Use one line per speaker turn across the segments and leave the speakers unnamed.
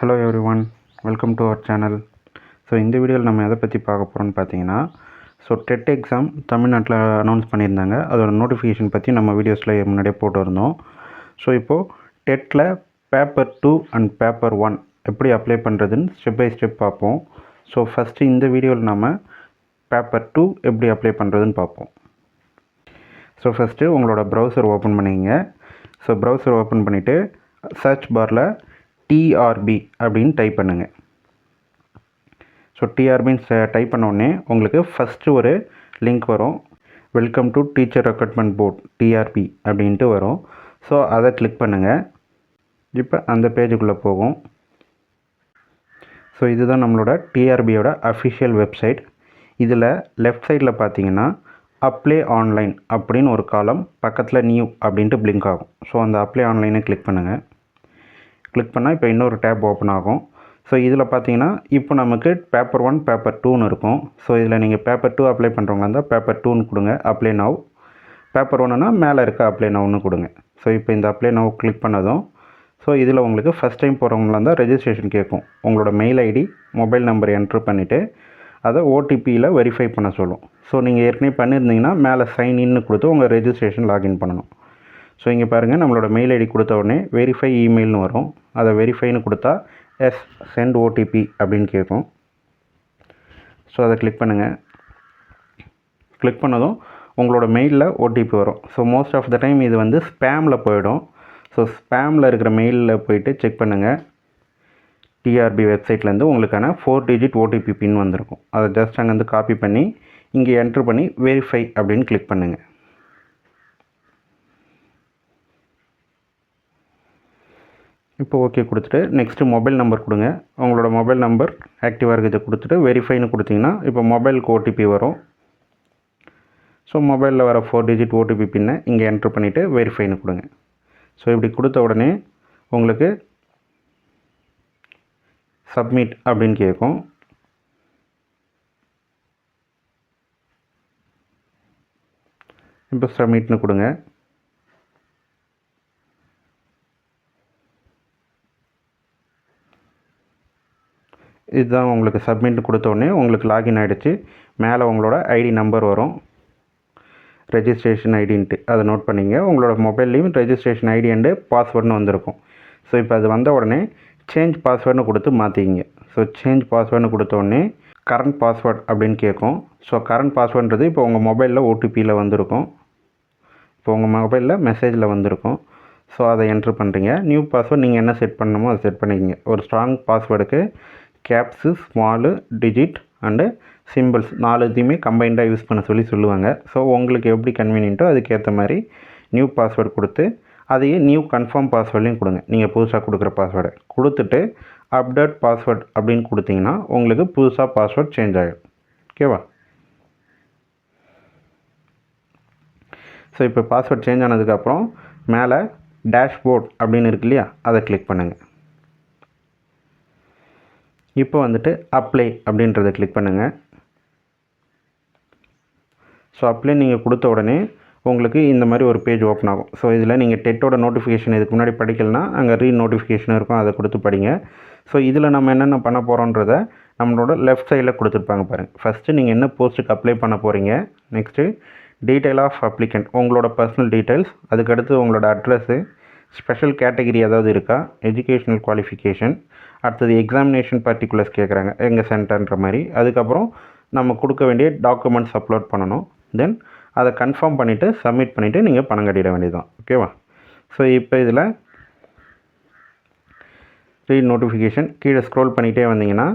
Hello everyone, welcome to our channel. So இந்த வீடியோவில் நம்ம எதை பற்றி பார்க்க போகிறோம்னு பார்த்தீங்கன்னா, டெட் எக்ஸாம் தமிழ்நாட்டில் அனௌன்ஸ் பண்ணியிருந்தாங்க. அதோட நோட்டிஃபிகேஷன் பற்றி நம்ம வீடியோஸில் முன்னாடியே போட்டு இருந்தோம். ஸோ இப்போது டெட்டில் பேப்பர் 2 அண்ட் பேப்பர் 1 எப்படி அப்ளை பண்ணுறதுன்னு ஸ்டெப் பை ஸ்டெப் பார்ப்போம். ஸோ ஃபஸ்ட்டு இந்த வீடியோவில் நம்ம பேப்பர் 2 எப்படி அப்ளை பண்ணுறதுன்னு பார்ப்போம். ஸோ ஃபஸ்ட்டு உங்களோட ப்ரௌசர் ஓப்பன் பண்ணிங்க. ஸோ ப்ரௌசர் ஓப்பன் பண்ணிவிட்டு சர்ச் பாரில் டிஆர்பி அப்படின்னு டைப் பண்ணுங்கள். ஸோ டிஆர்பின்னு டைப் பண்ணோடனே உங்களுக்கு ஃபஸ்ட்டு ஒரு லிங்க் வரும். Welcome to teacher recruitment board TRB அப்படின்ட்டு வரும். ஸோ அதை கிளிக் பண்ணுங்கள். இப்போ அந்த பேஜுக்குள்ளே போகும். ஸோ இதுதான் நம்மளோட டிஆர்பியோட அஃபிஷியல் வெப்சைட். இதில் லெஃப்ட் சைடில் பார்த்தீங்கன்னா அப்ளை ஆன்லைன் அப்படின்னு ஒரு காலம், பக்கத்தில் நியூ அப்படின்ட்டு பிளிங்க் ஆகும். ஸோ அந்த அப்ளை ஆன்லைனை கிளிக் பண்ணுங்கள். கிளிக் பண்ணால் இப்போ இன்னொரு டேப் ஓப்பன் ஆகும். ஸோ இதில் பார்த்தீங்கன்னா இப்போ நமக்கு பேப்பர் 1 பேப்பர் 2ன்னு இருக்கும். ஸோ இதில் நீங்கள் பேப்பர் 2 அப்ளை பண்ணுறவங்க இருந்தால் பேப்பர் 2ன்னு கொடுங்க, அப்ளை நவ். பேப்பர் 1னா மேலே இருக்க அப்ளை நவ்னு கொடுங்க. ஸோ இப்போ இந்த அப்ளை நவ் கிளிக் பண்ணதும் ஸோ இதில் உங்களுக்கு ஃபஸ்ட் டைம் போகிறவங்களா இருந்தால் ரெஜிஸ்ட்ரேஷன் கேட்கும். உங்களோட mail ID mobile number entry பண்ணிவிட்டு அதை ஓடிபியில் வெரிஃபை பண்ண சொல்லும். ஸோ நீங்கள் ஏற்கனவே பண்ணியிருந்தீங்கன்னா மேலே சைன்இன்னு கொடுத்து உங்கள் ரெஜிஸ்ட்ரேஷன் லாகின் பண்ணணும். ஸோ இங்கே பாருங்கள், நம்மளோட மெயில் ஐடி கொடுத்த உடனே வெரிஃபை இமெயில்னு வரும். அதை வெரிஃபைன்னு கொடுத்தா எஸ் சென்ட் ஓடிபி அப்படின்னு கேட்கும். ஸோ அதை கிளிக் பண்ணுங்கள். கிளிக் பண்ணதும் உங்களோட மெயிலில் ஓடிபி வரும். So most of the time இது வந்து ஸ்பேமில் போயிடும். ஸோ ஸ்பேமில் இருக்கிற மெயிலில் போயிட்டு செக் பண்ணுங்கள். டிஆர்பி வெப்சைட்லேருந்து உங்களுக்கான 4 டிஜிட் ஓடிபி பின் வந்திருக்கும். அதை ஜஸ்ட் அங்கேருந்து காப்பி பண்ணி இங்கே என்ட்ரு பண்ணி வெரிஃபை அப்படின்னு கிளிக் பண்ணுங்கள். இப்போ ஓகே கொடுத்துட்டு நெக்ஸ்ட்டு மொபைல் நம்பர் கொடுங்க. உங்களோட மொபைல் நம்பர் ஆக்டிவாக இருக்கிறத கொடுத்துட்டு வெரிஃபைன்னு கொடுத்தீங்கன்னா இப்போ மொபைலுக்கு ஓடிபி வரும். ஸோ மொபைலில் வர 4 டிஜிட் ஓடிபி பின்னை இங்கே என்ட்ரு பண்ணிவிட்டு வெரிஃபைன்னு கொடுங்க. ஸோ இப்படி கொடுத்த உடனே உங்களுக்கு சப்மிட் அப்படின்னு கேட்கும். இப்போ சப்மிட்னு கொடுங்க. இதுதான் உங்களுக்கு சப்மிட் கொடுத்தோடனே உங்களுக்கு லாகின் ஆகிடுச்சு. மேலே உங்களோட ஐடி நம்பர் வரும், ரெஜிஸ்ட்ரேஷன் ஐடின்ட்டு அதை நோட் பண்ணிங்க. உங்களோட மொபைல்லையும் ரெஜிஸ்ட்ரேஷன் ஐடி அண்டு பாஸ்வேர்டுன்னு வந்திருக்கும். ஸோ இப்போ அது வந்த உடனே சேஞ்ச் பாஸ்வேர்டுன்னு கொடுத்து மாற்றிக்கிங்க. ஸோ சேஞ்ச் பாஸ்வேர்டுன்னு கொடுத்தோடனே கரண்ட் பாஸ்வேர்டு அப்படின்னு கேட்கும். ஸோ கரண்ட் பாஸ்வேர்டுன்றது இப்போ உங்கள் மொபைலில் ஓடிபியில் வந்திருக்கும். இப்போ உங்கள் மொபைலில் மெசேஜில் வந்திருக்கும். ஸோ அதை என்ட்ரு பண்ணுறீங்க. நியூ பாஸ்வேர்டு நீங்கள் என்ன செட் பண்ணணுமோ அதை செட் பண்ணிக்கிங்க. ஒரு ஸ்ட்ராங் பாஸ்வேர்டுக்கு caps, small, digit and symbols 4 இதையுமே கம்பைண்டாக யூஸ் பண்ண சொல்லுவாங்க. ஸோ உங்களுக்கு எப்படி கன்வீனியன்ட்டோ அதுக்கேற்ற மாதிரி நியூ பாஸ்வேர்டு கொடுத்து அதையே நியூ கன்ஃபார்ம் பாஸ்வேர்ட்லையும் கொடுங்க. நீங்கள் புதுசாக கொடுக்குற பாஸ்வேர்டை கொடுத்துட்டு அப்டேட் பாஸ்வேர்டு அப்படின்னு கொடுத்தீங்கன்னா உங்களுக்கு புதுசாக பாஸ்வேர்ட் சேஞ்ச் ஆகிடும். ஓகேவா? ஸோ இப்போ பாஸ்வேர்ட் சேஞ்ச் ஆனதுக்கப்புறம் மேலே டேஷ்போர்ட் அப்படின்னு இருக்கு இல்லையா, அதை கிளிக் பண்ணுங்கள். இப்போ வந்துட்டு அப்ளை அப்படின்றத கிளிக் பண்ணுங்கள். ஸோ அப்ளை நீங்கள் கொடுத்த உடனே உங்களுக்கு இந்த மாதிரி ஒரு பேஜ் ஓப்பன் ஆகும். ஸோ இதில் நீங்கள் டெட்டோட நோட்டிஃபிகேஷன் இதுக்கு முன்னாடி படிக்கலைன்னா அங்கே நோட்டிஃபிகேஷன் இருக்கும், அதை கொடுத்து படிங்க. ஸோ இதில் நம்ம என்னென்ன பண்ண போகிறோன்றதை நம்மளோட லெஃப்ட் சைடில் கொடுத்துருப்பாங்க பாருங்கள். ஃபஸ்ட்டு நீங்கள் என்ன போஸ்ட்டுக்கு அப்ளை பண்ண போகிறீங்க, நெக்ஸ்ட்டு டீட்டெயில் ஆஃப் அப்ளிகண்ட் உங்களோட பர்சனல் டீட்டெயில்ஸ், அதுக்கடுத்து உங்களோட அட்ரஸ்ஸு, ஸ்பெஷல் கேட்டகிரி ஏதாவது இருக்கா, எஜுகேஷ்னல் குவாலிஃபிகேஷன், அடுத்தது எக்ஸாமினேஷன் பர்டிகுலர்ஸ் கேட்குறாங்க எங்கள் சென்டர்ன்ற மாதிரி. அதுக்கப்புறம் நம்ம கொடுக்க வேண்டிய டாக்குமெண்ட்ஸ் அப்லோட் பண்ணணும். தென் அதை கன்ஃபார்ம் பண்ணிவிட்டு சப்மிட் பண்ணிவிட்டு நீங்கள் பணம் கட்டிட வேண்டியது தான். ஓகேவா? ஸோ இப்போ இதில் ரீட் நோட்டிஃபிகேஷன் கீழே ஸ்க்ரோல் பண்ணிகிட்டே வந்தீங்கன்னா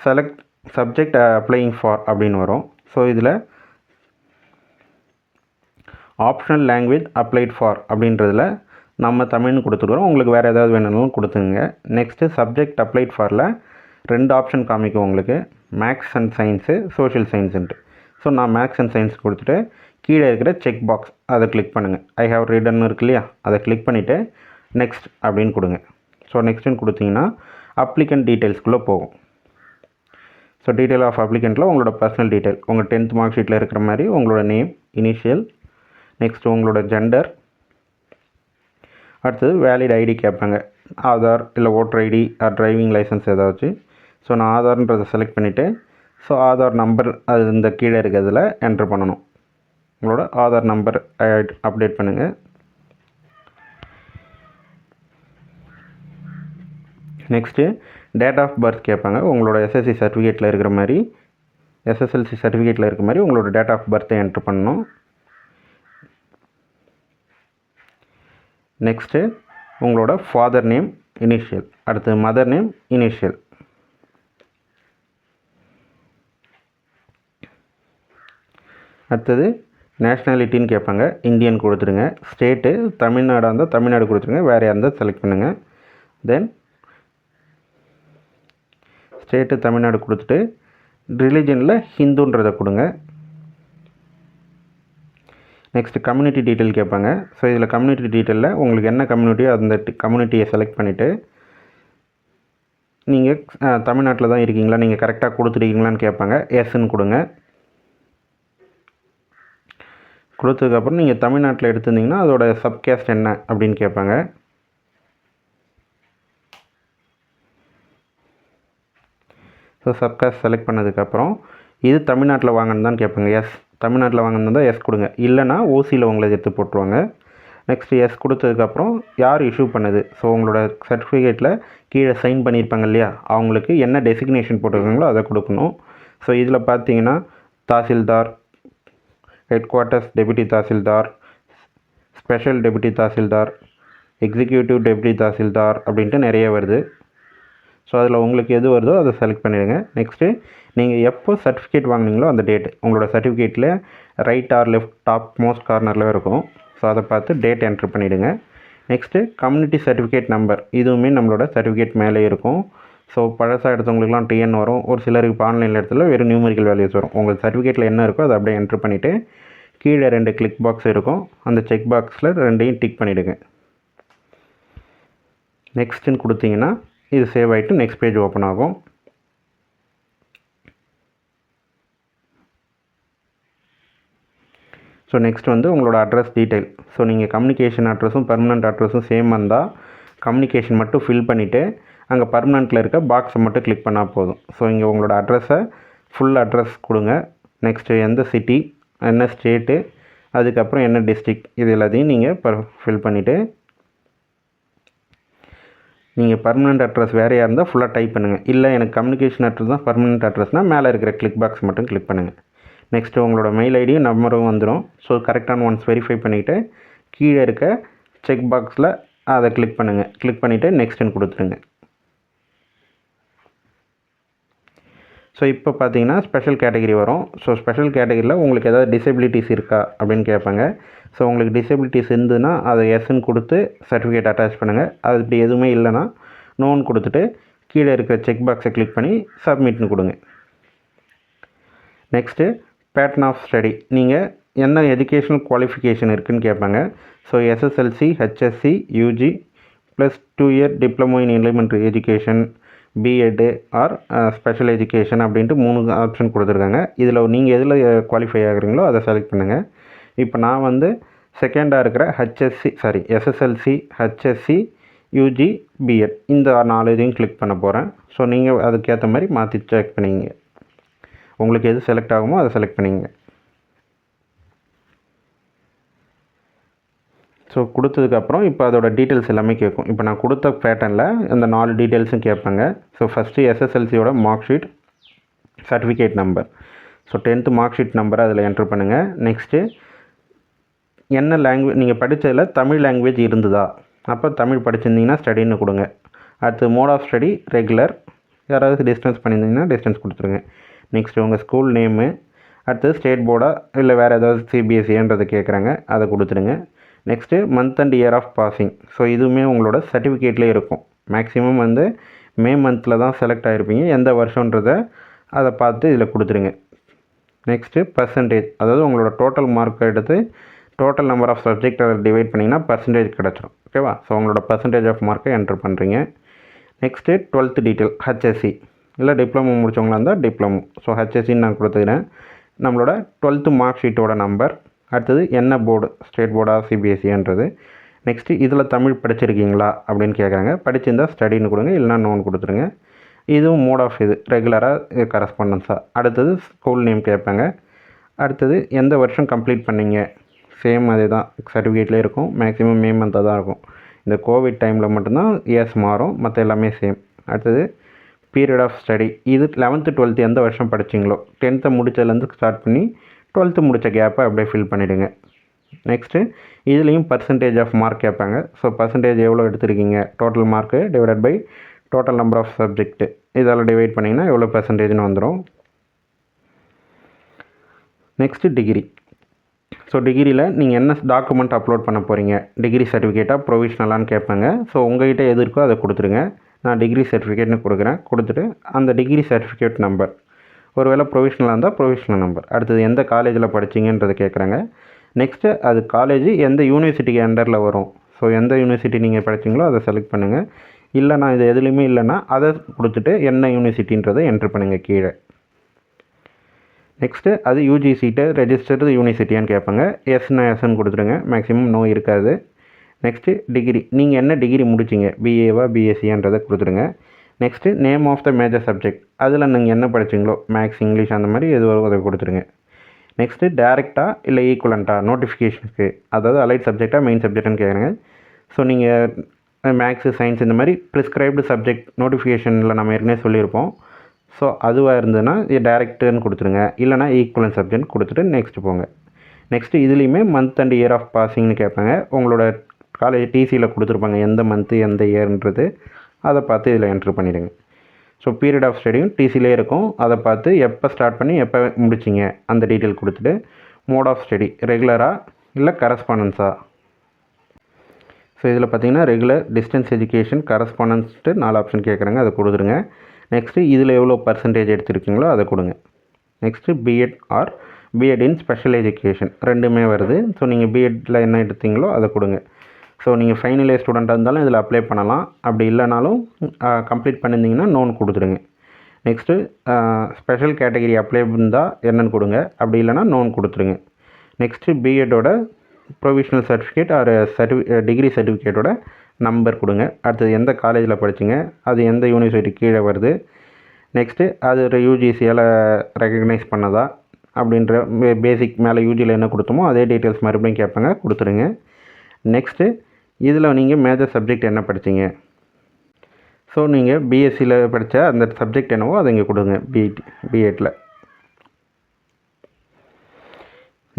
செலக்ட் சப்ஜெக்ட் அப்ளையிங் ஃபார் அப்படின்னு வரும். ஸோ இதில் ஆப்ஷனல் லாங்குவேஜ் அப்ளைட் ஃபார் அப்படின்றதில் நம்ம தமிழ்னு கொடுத்துருக்குறோம். உங்களுக்கு வேறு ஏதாவது வேணும்னாலும் கொடுத்துங்க. நெக்ஸ்ட்டு சப்ஜெக்ட் அப்ளைட் ஃபாரில் 2 ஆப்ஷன் காமிக்கும் உங்களுக்கு, மேக்ஸ் அண்ட் சயின்ஸு, சோஷியல் சயின்ஸுன்ட்டு. ஸோ நான் மேக்ஸ் அண்ட் சயின்ஸ் கொடுத்துட்டு கீழே இருக்கிற செக் பாக்ஸ் அதை கிளிக் பண்ணுங்கள். ஐ ஹாவ் ரீடன்னு இருக்கு இல்லையா, அதை கிளிக் பண்ணிவிட்டு நெக்ஸ்ட் அப்படின்னு கொடுங்க. ஸோ நெக்ஸ்ட்டுன்னு கொடுத்தீங்கன்னா அப்ளிகண்ட் டீட்டெயில்ஸ்குள்ளே போகும். ஸோ டீட்டெயில் ஆஃப் அப்ளிகண்ட்டில் உங்களோட பர்சனல் டீட்டெயில், உங்கள் 10th மார்க் ஷீட்டில் இருக்கிற மாதிரி உங்களோட நேம், இனிஷியல், நெக்ஸ்ட்டு உங்களோட ஜெண்டர், அடுத்தது வேலிட் ஐடி கேட்பாங்க. ஆதார் இல்லை ஓட்டர் ஐடி டிரைவிங் லைசன்ஸ் ஏதாச்சும். ஸோ நான் ஆதார்ன்றதை செலக்ட் பண்ணிவிட்டு ஸோ ஆதார் நம்பர் அது இந்த கீழே இருக்கிறதுல என்ட்ரு பண்ணணும். உங்களோட ஆதார் நம்பர் அப்டேட் பண்ணுங்கள். நெக்ஸ்ட்டு டேட் ஆஃப் பர்த் கேட்பாங்க. உங்களோட எஸ்எஸ்சி சர்டிஃபிகேட்டில் இருக்கிற மாதிரி எஸ்எஸ்எல்சி சர்டிஃபிகேட்டில் இருக்கிற மாதிரி உங்களோட டேட் ஆஃப் பர்த்தை என்ட்ரு பண்ணணும். நெக்ஸ்ட்டு உங்களோட ஃபாதர் நேம் இனிஷியல், அடுத்து மதர் நேம் இனிஷியல். அடுத்தது நேஷ்னாலிட்டின்னு கேட்பாங்க. இந்தியன் கொடுத்துருங்க. ஸ்டேட்டு தமிழ்நாடாக இருந்தால் தமிழ்நாடு கொடுத்துருங்க, வேறு இருந்தால் செலக்ட் பண்ணுங்கள். தென் ஸ்டேட்டு தமிழ்நாடு கொடுத்துட்டு ரிலீஜனில் ஹிந்துன்றதை கொடுங்க. நெக்ஸ்ட்டு கம்யூனிட்டி டீட்டெயில் கேட்பாங்க. ஸோ இதில் கம்யூனிட்டி டீட்டெயிலில் உங்களுக்கு என்ன கம்யூனிட்டியோ அந்த கம்யூனிட்டியை செலக்ட் பண்ணிவிட்டு நீங்கள் தமிழ்நாட்டில் தான் இருக்கீங்களா, நீங்கள் கரெக்டாக கொடுத்துருக்கீங்களான்னு கேட்பாங்க. எஸ்ன்னு கொடுங்க. கொடுத்ததுக்கப்புறம் நீங்கள் தமிழ்நாட்டில் எடுத்திருந்தீங்கன்னா அதோட சப்கேஸ்ட் என்ன அப்படின்னு கேட்பாங்க. ஸோ சப்காஸ்ட் செலக்ட் பண்ணதுக்கப்புறம் இது தமிழ்நாட்டில் வாங்கினதான்னு கேட்பாங்க. எஸ், தமிழ்நாட்டில் வாங்கினதா எஸ் கொடுங்க. இல்லைனா ஓசியில் உங்களை எடுத்து போட்டுருவாங்க. நெக்ஸ்ட்டு எஸ் கொடுத்ததுக்கப்புறம் யார் இஷ்யூ பண்ணுது, ஸோ உங்களோட சர்டிஃபிகேட்டில் கீழே சைன் பண்ணியிருப்பாங்க இல்லையா, அவங்களுக்கு என்ன டெசிக்னேஷன் போட்டிருக்காங்களோ அதை கொடுக்கணும். ஸோ இதில் பார்த்தீங்கன்னா tahsildar, head quarters deputy tahsildar, special deputy tahsildar, executive deputy tahsildar அப்படின்ட்டு நிறைய வருது. ஸோ அதில் உங்களுக்கு எது வருதோ அதை செலக்ட் பண்ணிடுங்க. நெக்ஸ்ட்டு நீங்கள் எப்போ சர்டிஃபிகேட் வாங்கினீங்களோ அந்த டேட் உங்களோட சர்டிஃபிகேட்டில் right or left top most கார்னரில் இருக்கும். ஸோ அதை பார்த்து டேட் என்ட்ரு பண்ணிவிடுங்க. நெக்ஸ்ட்டு கம்யூனிட்டி சர்டிஃபிகேட் நம்பர், இதுவுமே நம்மளோட சர்டிஃபிகேட் மேலே இருக்கும். ஸோ பழசாக எடுத்தவங்களுக்குலாம் டிஎன் வரும், ஒரு சிலருக்கு இப்போ ஆன்லைனில் எடுத்துல வெறும் நியூமரிக்கல் வேல்யூஸ் வரும். உங்களுக்கு சர்டிஃபிகேட்டில் என்ன இருக்கோ அதை அப்படியே என்ட்ரு பண்ணிவிட்டு கீழே 2 கிளிக் பாக்ஸ் இருக்கும், அந்த செக் பாக்ஸில் 2ஐயும் டிக் பண்ணிவிடுங்க. நெக்ஸ்ட்டுன்னு கொடுத்தீங்கன்னா இது சேவ் ஆகிட்டு நெக்ஸ்ட் பேஜ் ஓப்பன் ஆகும். ஸோ நெக்ஸ்ட் வந்து உங்களோட அட்ரஸ் டீட்டெயில். ஸோ நீங்கள் கம்யூனிகேஷன் அட்ரஸும் பர்மனெண்ட் அட்ரஸும் சேம் வந்தால் கம்யூனிகேஷன் மட்டும் ஃபில் பண்ணிவிட்டு அங்கே பர்மனெண்ட்டில் இருக்க பாக்ஸை மட்டும் கிளிக் பண்ணால் போதும். ஸோ இங்கே உங்களோட அட்ரஸை ஃபுல் அட்ரஸ் கொடுங்க. நெக்ஸ்ட்டு எந்த சிட்டி, என்ன ஸ்டேட்டு, அதுக்கப்புறம் என்ன டிஸ்ட்ரிக்ட், இது எல்லாத்தையும் நீங்கள் ஃபில் பண்ணிவிட்டு நீங்கள் பர்மனெண்ட் அட்ரஸ் வேறையாக இருந்தால் ஃபுல்லாக டைப் பண்ணுங்கள். இல்லை எனக்கு கம்யூனிகேஷன் அட்ரஸ் தான் பர்மனெண்ட் அட்ரஸ்னால் மேலே இருக்கிற கிளிக் பாக்ஸ் மட்டும் கிளிக் பண்ணுங்கள். நெக்ஸ்ட்டு உங்களோட மெயில் ஐடியும் நம்பரும் வந்துடும். ஸோ கரெக்டான ஒன்ஸ் வெரிஃபை பண்ணிவிட்டு கீழே இருக்க செக் பாக்ஸில் அதை கிளிக் பண்ணுங்கள். கிளிக் பண்ணிவிட்டு நெக்ஸ்ட்டுன்னு கொடுத்துருங்க. ஸோ இப்போ பார்த்தீங்கன்னா ஸ்பெஷல் கேட்டகரி வரும். ஸோ ஸ்பெஷல் கேட்டகரியில் உங்களுக்கு ஏதாவது டிசபிலிட்டிஸ் இருக்கா அப்படின்னு கேட்பாங்க. ஸோ உங்களுக்கு டிசபிலிட்டிஸ் இருந்ததுன்னா அதை எஸ்ன்னு கொடுத்து சர்டிஃபிகேட் அட்டாச் பண்ணுங்கள். அது இப்படி எதுவுமே இல்லைன்னா நோன்னு கொடுத்துட்டு கீழே இருக்கிற செக் பாக்ஸை கிளிக் பண்ணி சப்மிட்னு கொடுங்க. நெக்ஸ்ட்டு பேட்டர்ன் ஆஃப் ஸ்டடி, நீங்கள் என்ன எஜுகேஷனல் குவாலிஃபிகேஷன் இருக்குதுன்னு கேட்பாங்க. So SSLC, HSC, UG plus 2 year diploma in elementary education, BEd or special education அப்படின்ட்டு 3 ஆப்ஷன் கொடுத்துருக்காங்க. இதில் நீங்கள் எதில் குவாலிஃபை ஆகுறீங்களோ அதை செலக்ட் பண்ணுங்கள். இப்போ நான் வந்து செகண்டாக இருக்கிற எஸ்எஸ்எல்சி, ஹெச்எஸ்சி, யூஜி, பிஎட் இந்த 4 இதையும் கிளிக் பண்ண போகிறேன். ஸோ நீங்கள் அதுக்கேற்ற மாதிரி மாற்றி செக் பண்ணிங்க. உங்களுக்கு எது செலக்ட் ஆகுமோ அதை செலக்ட் பண்ணிங்க. ஸோ கொடுத்ததுக்கப்புறம் இப்போ அதோட டீட்டெயில்ஸ் எல்லாமே கேட்கும். இப்போ நான் கொடுத்த பேட்டர்னில் அந்த 4 டீட்டெயில்ஸும் கேட்பாங்க. ஸோ ஃபஸ்ட்டு எஸ்எஸ்எல்சியோட mark sheet, certificate number, so 10th mark sheet நம்பரை அதில் என்ட்ரு பண்ணுங்கள். நெக்ஸ்ட்டு என்ன லாங்குவேஜ் நீங்கள் படித்ததில் தமிழ் லாங்குவேஜ் இருந்ததா, அப்போ தமிழ் படிச்சிருந்தீங்கன்னா ஸ்டடின்னு கொடுங்க. அடுத்து மோட் ஆஃப் ஸ்டடி ரெகுலர், யாராவது டிஸ்டன்ஸ் பண்ணியிருந்தீங்கன்னா டிஸ்டன்ஸ் கொடுத்துருங்க. நெக்ஸ்ட்டு உங்கள் ஸ்கூல் நேமு, அடுத்தது ஸ்டேட் போர்டா இல்லை வேறு ஏதாவது சிபிஎஸ்சின்றதை கேட்குறாங்க, அதை கொடுத்துருங்க. Next month and year of passing, so இதுவுமே உங்களோட சர்டிஃபிகேட்லேயே இருக்கும். மேக்ஸிமம் வந்து மே மந்தில் தான் செலக்ட் ஆகிருப்பீங்க, எந்த வருஷன்றதை அதை பார்த்து இதில் கொடுத்துருங்க. நெக்ஸ்ட்டு பர்சன்டேஜ், அதாவது உங்களோட டோட்டல் மார்க் எடுத்து டோட்டல் நம்பர் ஆஃப் சப்ஜெக்ட் அதை டிவைட் பண்ணிங்கன்னா பர்சன்டேஜ் கிடச்சிரும். ஓகேவா? ஸோ உங்களோட பர்சன்டேஜ் ஆஃப் மார்க்கை என்ட்ரு பண்ணுறீங்க. நெக்ஸ்ட்டு 12th டீட்டெயில், ஹெச்எஸ்சி இல்லை டிப்ளமோ முடித்தவங்களா இருந்தால் டிப்ளமோ. ஸோ ஹெச்எஸ்சின்னு நான் கொடுத்துக்கிறேன். நம்மளோட 12th மார்க் ஷீட்டோட நம்பர், அடுத்தது என்ன போர்டு, ஸ்டேட் போர்டா சிபிஎஸ்சின்றது. நெக்ஸ்ட்டு இதில் தமிழ் படிச்சிருக்கீங்களா அப்படின்னு கேட்குறாங்க. படிச்சிருந்தால் ஸ்டடின்னு கொடுங்க, இல்லைனா நோன் கொடுத்துருங்க. இதுவும் மோட் ஆஃப் இது ரெகுலராக கரஸ்பாண்டன்ஸாக. அடுத்தது ஸ்கூல் நேம் கேட்பாங்க. அடுத்தது எந்த வருஷம் கம்ப்ளீட் பண்ணிங்க, சேம் அதே தான் சர்டிஃபிகேட்லேயே இருக்கும். மேக்ஸிமம் மே மந்தாக தான் இருக்கும். இந்த கோவிட் டைமில் மட்டும்தான் இயர்ஸ் மாறும், மற்ற எல்லாமே சேம். அடுத்தது பீரியட் ஆஃப் ஸ்டடி, இது 11th 12th எந்த வருஷம் படிச்சிங்களோ 10th முடித்ததுலேருந்து ஸ்டார்ட் பண்ணி 12th முடித்த கேப்பை அப்படியே ஃபில் பண்ணிவிடுங்க. நெக்ஸ்ட்டு இதுலேயும் பர்சன்டேஜ் ஆஃப் மார்க் கேட்பாங்க. ஸோ பர்சன்டேஜ் எவ்வளோ எடுத்திருக்கீங்க, total mark divided by total number of subject, இதால் டிவைட் பண்ணிங்கன்னா எவ்வளோ பர்சன்டேஜ்னு வந்துடும். Next degree. ஸோ டிகிரியில் நீங்கள் என்ன டாக்குமெண்ட் அப்லோட் பண்ண போகிறீங்க, டிகிரி சர்டிஃபிகேட்டாக ப்ரொவிஷ்னலான்னு கேட்பாங்க. ஸோ உங்கள்கிட்ட எது இருக்கோ அதை கொடுத்துருங்க. நான் டிகிரி சர்டிஃபிகேட்னு கொடுக்குறேன். கொடுத்துட்டு அந்த டிகிரி சர்டிஃபிகேட் நம்பர், ஒருவேளை ப்ரொவிஷ்னலாக இருந்தால் ப்ரொவிஷ்னல் நம்பர். அடுத்தது எந்த காலேஜில் படிச்சிங்கன்றதை கேட்குறாங்க. நெக்ஸ்ட்டு அது காலேஜ் எந்த யூனிவர்சிட்டிக்கு அண்டரில் வரும். ஸோ எந்த யூனிவர்சிட்டி நீங்கள் படிச்சிங்களோ அதை செலக்ட் பண்ணுங்கள். இல்லை நான் இது எதுலேயுமே இல்லைன்னா அதை கொடுத்துட்டு என்ன யூனிவர்சிட்டின்றதை என்ட்ரு பண்ணுங்கள் கீழே. நெக்ஸ்ட்டு அது யூஜி சீட்டு ரெஜிஸ்டர்டு யூனிவர்சிட்டியான்னு கேட்பாங்க. எஸ்னா எஸ்ன்னு கொடுத்துருங்க, மேக்ஸிமம் நோ இருக்காது. நெக்ஸ்ட்டு டிகிரி, நீங்கள் என்ன டிகிரி முடிச்சிங்க, பிஏவா பிஎஸ்சின்றதை கொடுத்துருங்க. Next name of the major subject, அதில் நீங்கள் என்ன படிச்சிங்களோ மேக்ஸ் இங்கிலீஷ் அந்த மாதிரி எது வரும் அதை கொடுத்துருங்க. நெக்ஸ்ட்டு டேரெக்டாக இல்லை ஈக்குவலண்ட்டாக நோட்டிஃபிகேஷனுக்கு, அதாவது அலைட் சப்ஜெக்டாக மெயின் சப்ஜெக்ட்னு கேட்குறாங்க. ஸோ நீங்கள் மேக்ஸு சயின்ஸ் இந்த மாதிரி ப்ரிஸ்கிரைப்டு சப்ஜெக்ட் நோட்டிஃபிகேஷனில் நம்ம ஏற்கனவே சொல்லியிருப்போம். ஸோ அதுவாக இருந்ததுன்னா டேரெக்டுன்னு கொடுத்துருங்க, இல்லைனா ஈக்குவலன் சப்ஜெக்ட் கொடுத்துட்டு நெக்ஸ்ட்டு போங்க. நெக்ஸ்ட்டு இதுலேயுமே மந்த் அண்ட் இயர் ஆஃப் பாசிங்னு கேட்பாங்க. உங்களோட காலேஜ் டிசியில் கொடுத்துருப்பாங்க எந்த மந்த்து எந்த இயர்ன்றது, அதை பார்த்து இதில் என்ட்ரு பண்ணிவிடுங்க. ஸோ பீரியட் ஆஃப் ஸ்டடியும் டிசிலே இருக்கும், அதை பார்த்து எப்போ ஸ்டார்ட் பண்ணி எப்போ முடிச்சிங்க அந்த டீட்டெயில் கொடுத்துட்டு மோட் ஆஃப் ஸ்டடி ரெகுலராக இல்லை கரஸ்பாண்டன்ஸாக. ஸோ இதில் பார்த்தீங்கன்னா ரெகுலர், டிஸ்டன்ஸ் எஜுகேஷன், கரஸ்பாண்டன்ஸ்ட்டு 4 ஆப்ஷன் கேட்குறாங்க, அதை கொடுத்துருங்க. நெக்ஸ்ட்டு இதில் எவ்வளோ பர்சன்டேஜ் எடுத்துருக்கீங்களோ அதை கொடுங்க. Next BEd or BEd in special education ரெண்டுமே வருது. ஸோ நீங்கள் பிஎட்டில் என்ன எடுத்தீங்களோ அதை கொடுங்க. ஸோ நீங்கள் ஃபைனல் இயர் ஸ்டூடெண்ட்டாக இருந்தாலும் இதில் அப்ளை பண்ணலாம், அப்படி இல்லைனாலும் கம்ப்ளீட் பண்ணியிருந்தீங்கன்னா நோன் கொடுத்துருங்க. நெக்ஸ்ட்டு ஸ்பெஷல் கேட்டகிரி அப்ளை இருந்தால் என்னென்னு கொடுங்க, அப்படி இல்லைனா நோன் கொடுத்துருங்க. நெக்ஸ்ட்டு பிஎட்டோட ப்ரொவிஷ்னல் சர்டிஃபிகேட் ஆர் டிகிரி சர்டிஃபிகேட்டோட நம்பர் கொடுங்க. அடுத்தது எந்த காலேஜில் படிச்சிங்க, அது எந்த யூனிவர்சிட்டி கீழே வருது. நெக்ஸ்ட்டு அது ஒரு யூஜிசியால் ரெக்கக்னைஸ் பண்ணதா அப்படின்ற பேசிக் மேலே யூஜியில் என்ன கொடுத்தோமோ அதே டீட்டெயில்ஸ் மறுபடியும் கேட்பாங்க, கொடுத்துருங்க. நெக்ஸ்ட்டு இதில் நீங்கள் மேஜர் சப்ஜெக்ட் என்ன படிச்சிங்க. ஸோ நீங்கள் பிஎஸ்சியில் படித்த அந்த சப்ஜெக்ட் என்னவோ அதை இங்கே கொடுங்க பிஎட்டில்.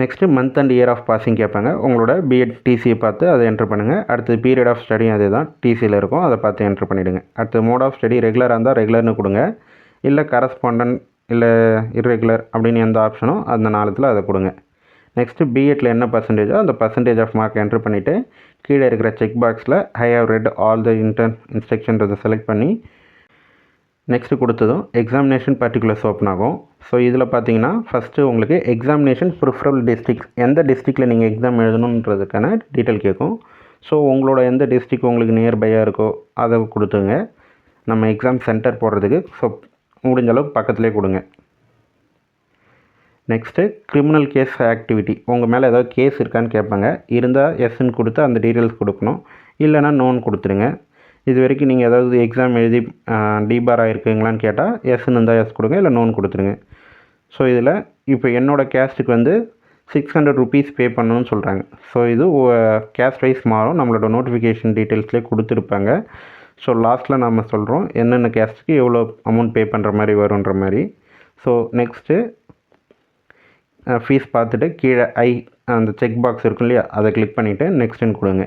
Next month and year of passing கேட்பாங்க. உங்களோட பிஎட் டிசியை பார்த்து அதை என்ட்ரு பண்ணுங்கள். அடுத்தது பீரியட் ஆஃப் ஸ்டடியும் அதே தான் டிசியில் இருக்கும், அதை பார்த்து என்ட்ரு பண்ணிவிடுங்க. அடுத்து மோட் ஆஃப் ஸ்டடி ரெகுலராக இருந்தால் ரெகுலர்னு கொடுங்க, இல்லை கரஸ்பாண்டன்ட் இல்லை இர்ரெகுலர் அப்படின்னு எந்த ஆப்ஷனோ அந்த 4த்தில் அதை கொடுங்க. நெக்ஸ்ட்டு பிஎட்டில் என்ன பர்சன்டேஜோ அந்த பர்சன்டேஜ் ஆஃப் மார்க் என்ட்ரு பண்ணிவிட்டு கீழே இருக்கிற செக் பாக்ஸில் I have read all the இன்ஸ்ட்ரக்ஷன்றதை செலக்ட் பண்ணி நெக்ஸ்ட்டு கொடுத்ததும் எக்ஸாமினேஷன் பர்டிகுலர்ஸ் ஓப்பன் ஆகும். ஸோ இதில் பார்த்தீங்கன்னா ஃபஸ்ட்டு உங்களுக்கு எக்ஸாமினேஷன் ப்ரிஃபரபிள் டிஸ்ட்ரிக்ட், எந்த டிஸ்ட்ரிக்டில் நீங்கள் எக்ஸாம் எழுதணுன்றதுக்கான டீட்டெயில் கேட்கும். ஸோ உங்களோட எந்த டிஸ்ட்ரிக் உங்களுக்கு நியர்பையாக இருக்கோ அதை கொடுத்துங்க நம்ம எக்ஸாம் சென்டர் போடுறதுக்கு. ஸோ முடிஞ்ச அளவுக்கு பக்கத்துலேயே கொடுங்க. நெக்ஸ்ட்டு கிரிமினல் கேஸ் ஆக்டிவிட்டி, உங்கள் மேலே ஏதாவது கேஸ் இருக்கான்னு கேட்பாங்க. இருந்தால் எஸ்ன்னு கொடுத்து அந்த டீட்டெயில்ஸ் கொடுக்கணும், இல்லைனா நோன் கொடுத்துருங்க. இது வரைக்கும் நீங்கள் ஏதாவது எக்ஸாம் எழுதி டிபார் ஆகிருக்குங்களான்னு கேட்டால் எஸ்ன்னு இருந்தால் எஸ் கொடுங்க, இல்லை நோன் கொடுத்துருங்க. ஸோ இதில் இப்போ என்னோடய கேஸ்ட்டுக்கு வந்து 600 rupees பே பண்ணணும்னு சொல்கிறாங்க. ஸோ இது கேஸ்ட் வைஸ் மாறும், நம்மளோட நோட்டிஃபிகேஷன் டீட்டெயில்ஸ்லேயே கொடுத்துருப்பாங்க. ஸோ லாஸ்ட்டில் நம்ம சொல்கிறோம் என்னென்ன கேஸ்ட்டுக்கு எவ்வளோ அமௌண்ட் பே பண்ணுற மாதிரி வருன்ற மாதிரி. ஸோ நெக்ஸ்ட்டு ஃபீஸ் பார்த்துட்டு கீழே அந்த செக் பாக்ஸ் இருக்கும் இல்லையா, அதை கிளிக் பண்ணிவிட்டு நெக்ஸ்ட்டுன்னு கொடுங்க.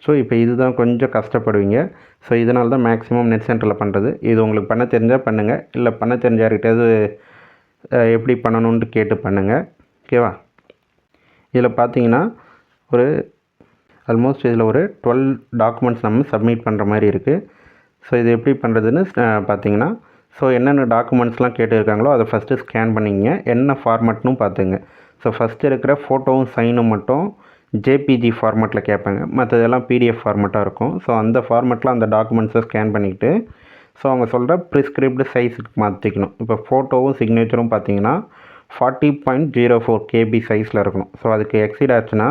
ஸோ இப்போ இதுதான் கொஞ்சம் கஷ்டப்படுவீங்க. ஸோ இதனால தான் மேக்ஸிமம் நெட் சென்டரில் பண்ணுறது. இது உங்களுக்கு பண்ண தெரிஞ்சால் பண்ணுங்கள், இல்லை பண்ண தெரிஞ்ச யார்கிட்டயாவது எப்படி பண்ணணுன்ட்டு கேட்டு பண்ணுங்கள், ஓகேவா. இதில் பார்த்தீங்கன்னா ஒரு ஆல்மோஸ்ட் இதில் ஒரு 12 டாக்குமெண்ட்ஸ் நம்ம சப்மிட் பண்ணுற மாதிரி இருக்குது. ஸோ இது எப்படி பண்ணுறதுன்னு பார்த்தீங்கன்னா, ஸோ என்னென்ன டாக்குமெண்ட்ஸ்லாம் கேட்டுருக்காங்களோ அதை ஃபஸ்ட்டு ஸ்கேன் பண்ணிங்க, என்ன ஃபார்மேட்னும் பார்த்துங்க. ஸோ ஃபஸ்ட்டு இருக்கிற ஃபோட்டோவும் சைனும் மட்டும் ஜேபிஜி ஃபார்மேட்டில் கேட்பாங்க, மற்றதெல்லாம் பிடிஎஃப் ஃபார்மேட்டாக இருக்கும். ஸோ அந்த ஃபார்மேட்டில் அந்த டாக்குமெண்ட்ஸை ஸ்கேன் பண்ணிக்கிட்டு ஸோ அவங்க சொல்கிற ப்ரிஸ்கிரிப்டு சைஸுக்கு மாற்றிக்கணும். இப்போ ஃபோட்டோவும் சிக்னேச்சரும் பார்த்தீங்கன்னா 40.04 KB சைஸில் இருக்கணும். ஸோ அதுக்கு எக்ஸீட் ஆச்சுன்னா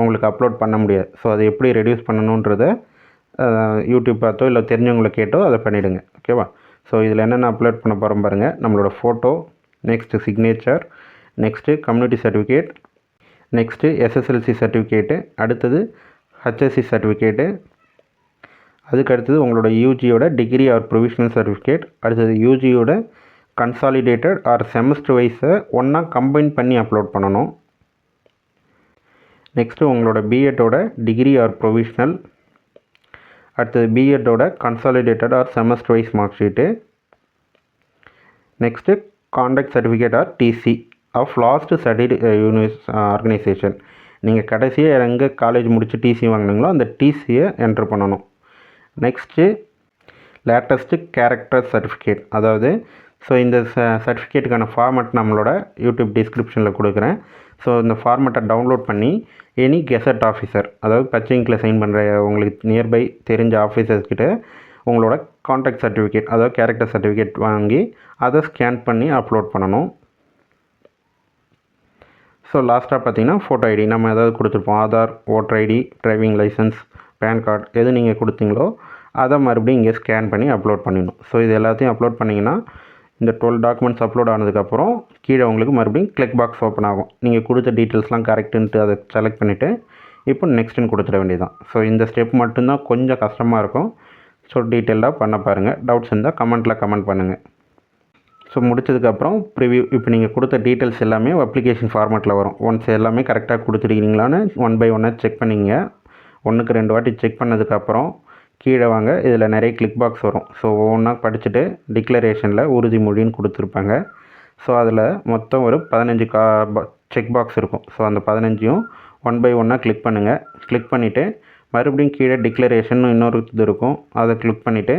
உங்களுக்கு அப்லோட் பண்ண முடியாது. ஸோ அதை எப்படி ரெடியூஸ் பண்ணணுன்றதை யூடியூப் பார்த்தோ இல்லை தெரிஞ்சவங்களை கேட்டோ அதை பண்ணிவிடுங்க. ஓகேவா? ஸோ இதில் என்னென்ன அப்லோட் பண்ண போகிறோம் பாருங்கள். நம்மளோட photo, next signature, next community certificate, next SSLC certificate, அடுத்தது ஹெச்எஸ்சி சர்டிஃபிகேட்டு, அதுக்கு அடுத்தது உங்களோட யூஜியோட டிகிரி ஆர் ப்ரொவிஷனல் சர்டிஃபிகேட், அடுத்தது யூஜியோட கன்சாலிடேட்டட் ஆர் செமஸ்டர் வைஸை ஒன்றா கம்பைன் பண்ணி அப்லோட் பண்ணணும். நெக்ஸ்ட்டு உங்களோட பிஎட்டோட டிகிரி ஆர் ப்ரொவிஷனல், அடுத்தது பிஎட்டோட consolidated or semester wise mark sheet, next conduct certificate or TC of last studied organisation. நீங்கள் கடைசியாக எங்கே காலேஜ் முடித்து டிசி வாங்கினீங்களோ அந்த டிசியை என்ட்ரு பண்ணணும். நெக்ஸ்ட்டு லேட்டஸ்ட்டு கேரக்டர் சர்டிஃபிகேட், அதாவது ஸோ இந்த சர்டிஃபிகேட்டுக்கான ஃபார்மேட் நம்மளோட யூடியூப் டிஸ்கிரிப்ஷனில் கொடுக்குறேன். ஸோ இந்த ஃபார்மேட்டை டவுன்லோட் பண்ணி எனி கெசட் ஆஃபீஸர், அதாவது பச்சை இங்கில் சைன் பண்ணுற உங்களுக்கு நியர்பை தெரிஞ்ச ஆஃபீஸர்ஸ்கிட்ட உங்களோட கான்டாக்ட் சர்டிஃபிகேட், அதாவது கேரக்டர் சர்டிஃபிகேட் வாங்கி அதை ஸ்கேன் பண்ணி அப்லோட் பண்ணணும். ஸோ லாஸ்ட்டாக பார்த்தீங்கன்னா ஃபோட்டோ ஐடி நம்ம ஏதாவது கொடுத்துருப்போம், Aadhaar, voter ID, driving licence, PAN card எது நீங்கள் கொடுத்தீங்களோ அதை மறுபடியும் இங்கே ஸ்கேன் பண்ணி அப்லோட் பண்ணிடணும். ஸோ இது எல்லாத்தையும் அப்லோட் பண்ணிங்கன்னா இந்த 12 டாக்குமெண்ட்ஸ் அப்லோட் ஆனதுக்கப்புறம் கீழே உங்களுக்கு மறுபடியும் கிளிக் பாக்ஸ் ஓப்பன் ஆகும். நீங்கள் கொடுத்த டீட்டெயில்ஸ்லாம் கரெக்டுன்ட்டு அதை செலக்ட் பண்ணிவிட்டு இப்போ நெக்ஸ்ட்டுன்னு கொடுத்துட வேண்டியதான். ஸோ இந்த ஸ்டெப் மட்டும்தான் கொஞ்சம் கஷ்டமாக இருக்கும். ஸோ டீட்டெயிலாக பண்ண பாருங்கள். டவுட்ஸ் இருந்தால் கமெண்ட் பண்ணுங்கள். ஸோ முடிச்சதுக்கப்புறம் ப்ரிவ்யூ, இப்போ நீங்கள் கொடுத்த டீட்டெயில்ஸ் எல்லாமே அப்ளிகேஷன் ஃபார்மேட்டில் வரும். ஒன்ஸ் எல்லாமே கரெக்டாக கொடுத்துருக்கீங்களான்னு 1 by 1 செக் பண்ணிங்க. 1க்கு 2 வாட்டி செக் பண்ணதுக்கப்புறம் கீழே வாங்க, இதில் நிறைய கிளிக் பாக்ஸ் வரும். ஸோ ஒவ்வொன்றா படிச்சுட்டு டிக்ளரேஷனில் உறுதிமொழின்னு கொடுத்துருப்பாங்க. ஸோ அதில் மொத்தம் ஒரு 15 செக் பாக்ஸ் இருக்கும். ஸோ அந்த 15ஐயும் 1 by 1 கிளிக் பண்ணுங்கள். கிளிக் பண்ணிவிட்டு மறுபடியும் கீழே டிக்ளரேஷன் இன்னொரு இது இருக்கும், அதை கிளிக் பண்ணிவிட்டு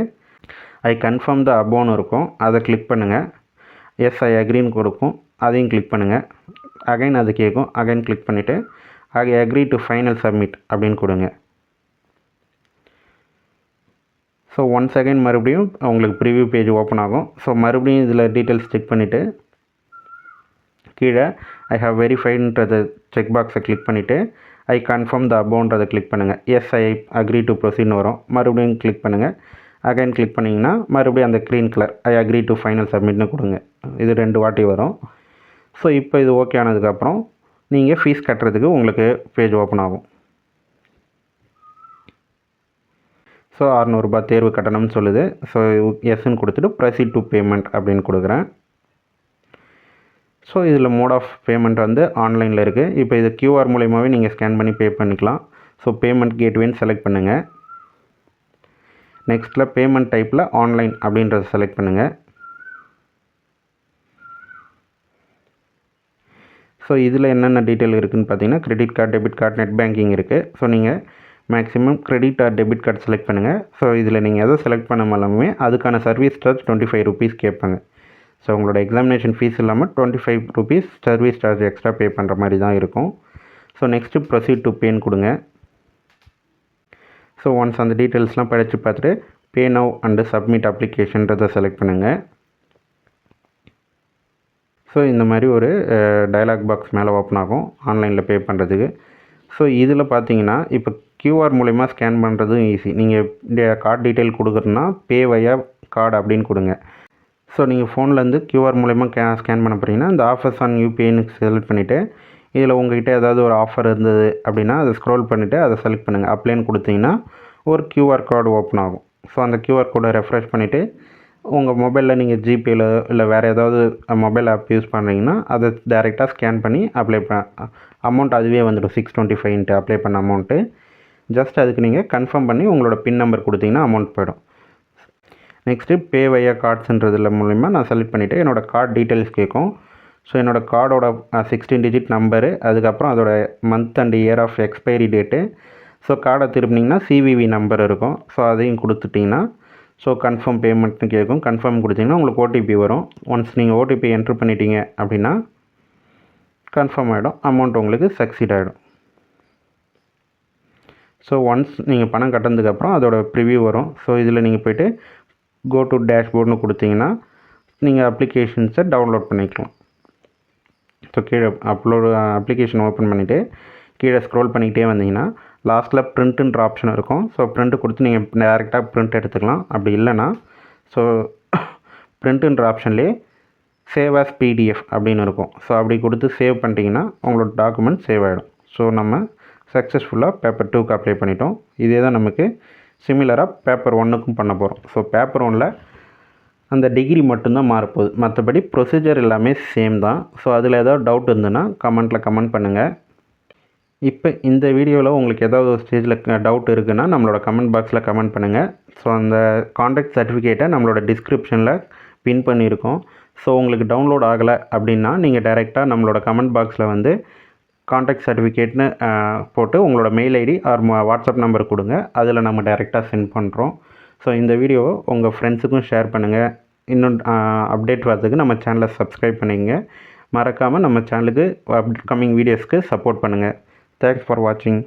ஐ கன்ஃபார்ம் த அபோன்னு இருக்கும், அதை கிளிக் பண்ணுங்கள். எஸ் ஐ அக்ரின்னு கொடுக்கும், அதையும் கிளிக் பண்ணுங்கள். அகைன் அது கேட்கும், அகைன் கிளிக் பண்ணிவிட்டு I agree to final submit அப்படின்னு கொடுங்க. ஸோ ஒன்ஸ் அகைன் மறுபடியும் உங்களுக்கு ப்ரிவ்யூ பேஜ் ஓப்பன் ஆகும். ஸோ மறுபடியும் இதில் டீட்டெயில்ஸ் செக் பண்ணிவிட்டு கீழே ஐ ஹவ் வெரிஃபைடுன்றதை செக் பாக்ஸை கிளிக் பண்ணிவிட்டு ஐ கன்ஃபார்ம் த அபோன்றதை கிளிக் பண்ணுங்கள். எஸ் ஐ அக்ரி டு ப்ரொசீட்னு வரும், மறுபடியும் கிளிக் பண்ணுங்கள். அகைன் கிளிக் பண்ணிங்கன்னா மறுபடியும் அந்த green colour I agree to final சப்மிட்னு கொடுங்க. இது 2 வாட்டி வரும். ஸோ இப்போ இது ஓகே ஆனதுக்கப்புறம் நீங்கள் ஃபீஸ் கட்டுறதுக்கு உங்களுக்கு பேஜ் ஓப்பன் ஆகும். ஸோ 600 ரூபாய் தேர்வு கட்டணம்னு சொல்லுது. ஸோ எஸ்ன்னு கொடுத்துட்டு ப்ரொசீட் டு பேமெண்ட் அப்படின்னு கொடுக்குறேன். ஸோ இதில் மோட் ஆஃப் பேமெண்ட் வந்து ஆன்லைனில் இருக்குது. இப்போ இது QR மூலயமாவே நீங்கள் ஸ்கேன் பண்ணி பே பண்ணிக்கலாம். ஸோ பேமெண்ட் கேட்வேன்னு செலக்ட் பண்ணுங்கள். நெக்ஸ்ட்டில் பேமெண்ட் டைப்பில் ஆன்லைன் அப்படின்றத செலக்ட் பண்ணுங்கள். ஸோ இதில் என்னென்ன டீட்டெயில் இருக்குதுன்னு பார்த்தீங்கன்னா credit card, debit card, net banking இருக்குது. ஸோ நீங்கள் maximum credit R debit card select பண்ணுங்கள். ஸோ இதில் நீங்கள் எதை செலக்ட் பண்ணாலுமே அதுக்கான சர்வீஸ் சார்ஜ் 25 rupees கேட்பாங்க. ஸோ உங்களோட எக்ஸாமினேஷன் ஃபீஸ் இல்லாமல் 25 rupees service charge extra pay பண்ணுற மாதிரி தான் இருக்கும். ஸோ நெக்ஸ்ட்டு ப்ரொசீட் டு பேன்னு கொடுங்க. ஸோ ஒன்ஸ் அந்த டீட்டெயில்ஸ்லாம் படித்து பார்த்துட்டு பே நவ் அண்டு சப்மிட் அப்ளிகேஷன்றதை செலக்ட் பண்ணுங்கள். ஸோ இந்த மாதிரி ஒரு டயலாக் பாக்ஸ் மேலே ஓப்பன் ஆகும் ஆன்லைனில் பே பண்ணுறதுக்கு. ஸோ இதில் பார்த்தீங்கன்னா இப்போ QR மூலயமா ஸ்கேன் பண்ணுறதும் ஈஸி. நீங்கள் கார்டு டீட்டெயில் கொடுக்குறதுனா பே வயா கார்டு அப்படின்னு கொடுங்க. ஸோ நீங்கள் ஃபோன்லேருந்து QR மூலயமா ஸ்கேன் பண்ண போகிறீங்கன்னா இந்த ஆஃபர்ஸ் ஆன் யூபிஐன்னு செலக்ட் பண்ணிவிட்டு இதில் உங்கள்கிட்ட ஏதாவது ஒரு ஆஃபர் இருந்தது அப்படின்னா அதை ஸ்க்ரோல் பண்ணிவிட்டு அதை செலக்ட் பண்ணுங்கள். அப்ளைன்னு கொடுத்தீங்கன்னா ஒரு QR கார்டு ஓப்பன் ஆகும். ஸோ அந்த QR கோடை ரெஃப்ரெஷ் பண்ணிவிட்டு உங்கள் மொபைலில் நீங்கள் ஜிபேயில் இல்லை வேறு ஏதாவது மொபைல் ஆப் யூஸ் பண்ணுறீங்கன்னா அதை டைரெக்டாக ஸ்கேன் பண்ணி அப்ளை அமௌண்ட் அதுவே வந்துடும். 625 அப்ளை பண்ண அமௌண்ட்டு. ஜஸ்ட் அதுக்கு நீங்கள் கன்ஃபார்ம் பண்ணி உங்களோட பின் நம்பர் கொடுத்தீங்கன்னா அமௌண்ட் போய்டும். நெக்ஸ்ட்டு பே வயா கார்ட்ஸுன்றதில் மூலிமா நான் செலக்ட் பண்ணிவிட்டு என்னோடய கார்டு டீட்டெயில்ஸ் கேட்கும். ஸோ என்னோடய கார்டோட 16 digit நம்பரு, அதுக்கப்புறம் அதோட month and year of expiry date. So கார்டை திருப்பினீங்கன்னா CVV நம்பர் இருக்கும். ஸோ அதையும் கொடுத்துட்டிங்கன்னா ஸோ கன்ஃபார்ம் பேமெண்ட்னு கேட்கும். கன்ஃபார்ம் கொடுத்தீங்கன்னா உங்களுக்கு OTP வரும். ஒன்ஸ் நீங்கள் OTP என்ட்ரு பண்ணிட்டீங்க அப்படின்னா கன்ஃபார்ம் ஆகிடும், அமௌண்ட் உங்களுக்கு சக்சீட் ஆகிடும். ஸோ ஒன்ஸ் நீங்கள் பணம் கட்டினதுக்கப்புறம் அதோட ப்ரிவ்யூ வரும். ஸோ இதில் நீங்கள் போய்ட்டு கோ டு டேஷ்போர்ட்னு கொடுத்தீங்கன்னா நீங்கள் அப்ளிகேஷன்ஸை டவுன்லோட் பண்ணிக்கலாம். ஸோ கீழே அப்லோடு அப்ளிகேஷன் ஓப்பன் பண்ணிவிட்டு கீழே ஸ்க்ரோல் பண்ணிக்கிட்டே வந்தீங்கன்னா லாஸ்ட்டில் பிரிண்ட்டுன்ற ஆப்ஷன் இருக்கும். ஸோ பிரிண்ட் கொடுத்து நீங்கள் டேரெக்டாக பிரிண்ட் எடுத்துக்கலாம். அப்படி இல்லைன்னா ஸோ பிரிண்ட்டுன்ற ஆப்ஷன்லேயே சேவ் ஆஸ் பிடிஎஃப் அப்படின்னு இருக்கும். ஸோ அப்படி கொடுத்து சேவ் பண்ணிட்டீங்கன்னா உங்களோட டாக்குமெண்ட் சேவ் ஆகிடும். ஸோ நம்ம சக்ஸஸ்ஃபுல்லாக பேப்பர் 2க்கு அப்ளை பண்ணிட்டோம். இதே தான் நமக்கு சிமிலராக பேப்பர் 1க்கும் பண்ண போகிறோம். ஸோ பேப்பர் 1ல் அந்த டிகிரி மட்டும்தான் மாறப்போகுது, மற்றபடி ப்ரொசீஜர் எல்லாமே சேம் தான். ஸோ அதில் ஏதாவது டவுட் இருந்ததுன்னா கமெண்ட்டில் கமெண்ட் பண்ணுங்கள். இப்போ இந்த வீடியோவில் உங்களுக்கு ஏதாவது ஒரு ஸ்டேஜில் டவுட் இருக்குன்னா நம்மளோட கமெண்ட் பாக்ஸில் கமெண்ட் பண்ணுங்கள். ஸோ அந்த கான்டாக்ட் சர்டிஃபிகேட்டை நம்மளோட டிஸ்கிரிப்ஷனில் பின் பண்ணியிருக்கோம். ஸோ உங்களுக்கு டவுன்லோட் ஆகலை அப்படின்னா நீங்கள் டைரெக்டாக நம்மளோட கமெண்ட் பாக்ஸில் வந்து கான்டாக்ட் சர்டிஃபிகேட்னு போட்டு உங்களோட mail ID or WhatsApp number கொடுங்க. அதில் நம்ம டைரெக்டாக சென்ட் பண்ணுறோம். ஸோ இந்த வீடியோவை உங்கள் ஃப்ரெண்ட்ஸுக்கும் ஷேர் பண்ணுங்கள். இன்னும் அப்டேட் வரதுக்கு நம்ம சேனலை சப்ஸ்கிரைப் பண்ணிங்க. மறக்காமல் நம்ம சேனலுக்கு அப்கமிங் வீடியோஸ்க்கு சப்போர்ட் பண்ணுங்கள். தேங்க்ஸ் ஃபார் வாட்சிங்.